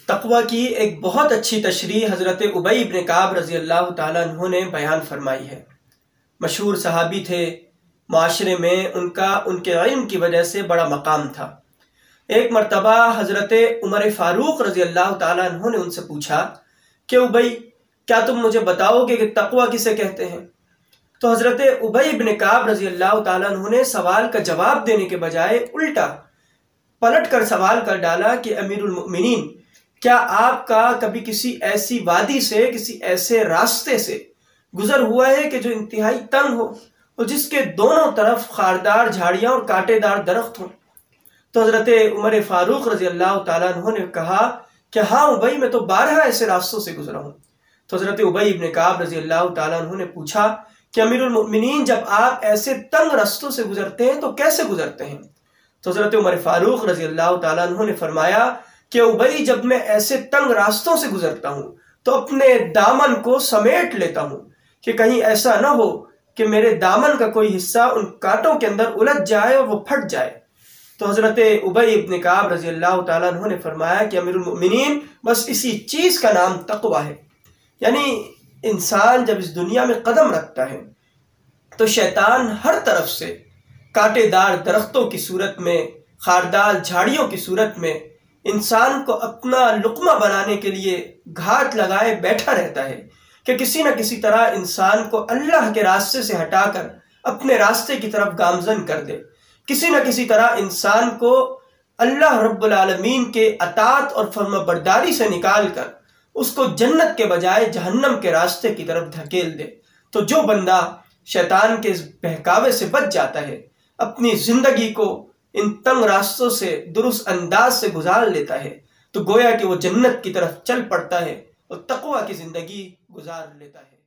تقوی کی ایک بہت اچھی تشریح حضرت ابی بن کعب رضی اللہ تعالیٰ عنہ نے بیان فرمائی ہے۔ مشہور صحابی تھے، معاشرے میں ان کے علم کی وجہ سے بڑا مقام تھا۔ ایک مرتبہ حضرت عمر فاروق رضی اللہ تعالیٰ عنہ نے ان سے پوچھا کہ ابی، کیا تم مجھے بتاؤ گے کہ تقوی کسے کہتے ہیں؟ تو حضرت ابی بن کعب رضی اللہ تعالیٰ عنہ نے سوال کا جواب دینے کے بجائے الٹا پلٹ کر سوال کر ڈالا کہ امیر المؤمنین، کیا آپ کا کبھی کسی ایسی وادی سے، کسی ایسے راستے سے گزر ہوا ہے کہ جو انتہائی تنگ ہو اور جس کے دونوں طرف خاردار جھاڑیاں اور کانٹے دار درخت ہوں؟ تو حضرت عمر فاروق رضی اللہ تعالیٰ عنہ نے کہا کہ ہاں ابی، میں تو بارہا ایسے راستوں سے گزرا ہوں۔ تو حضرت ابی بن کعب رضی اللہ تعالیٰ عنہ نے پوچھا کہ امیر المؤمنین، جب آپ ایسے تنگ راستوں سے گزرتے ہیں تو کیسے گزرتے ہیں؟ تو حضرت عمر فاروق رضی اللہ تعالیٰ عنہ نے فرمایا کہ ابی، جب میں ایسے تنگ راستوں سے گزرتا ہوں تو اپنے دامن کو سمیٹ لیتا ہوں کہ کہیں ایسا نہ ہو کہ میرے دامن کا کوئی حصہ ان کانٹوں کے اندر الجھ جائے اور وہ پھٹ جائے۔ تو حضرت ابی بن کعب رضی اللہ تعالیٰ عنہ نے فرمایا کہ امیر المؤمنین، بس اسی چیز کا نام تقوی ہے۔ یعنی انسان جب اس دنیا میں قدم رکھتا ہے تو شیطان ہر طرف سے کانٹے دار درختوں کی صورت میں، خاردار جھاڑیوں کی صورت میں انسان کو اپنا لقمہ بنانے کے لیے گھات لگائے بیٹھا رہتا ہے کہ کسی نہ کسی طرح انسان کو اللہ کے راستے سے ہٹا کر اپنے راستے کی طرف گامزن کر دے، کسی نہ کسی طرح انسان کو اللہ رب العالمین کے اطاعت اور فرما برداری سے نکال کر اس کو جنت کے بجائے جہنم کے راستے کی طرف دھکیل دے۔ تو جو بندہ شیطان کے اس بہکاوے سے بچ جاتا ہے، اپنی زندگی کو ان تنگ راستوں سے درست انداز سے گزار لیتا ہے، تو گویا کہ وہ جنت کی طرف چل پڑتا ہے اور تقوی کی زندگی گزار لیتا ہے۔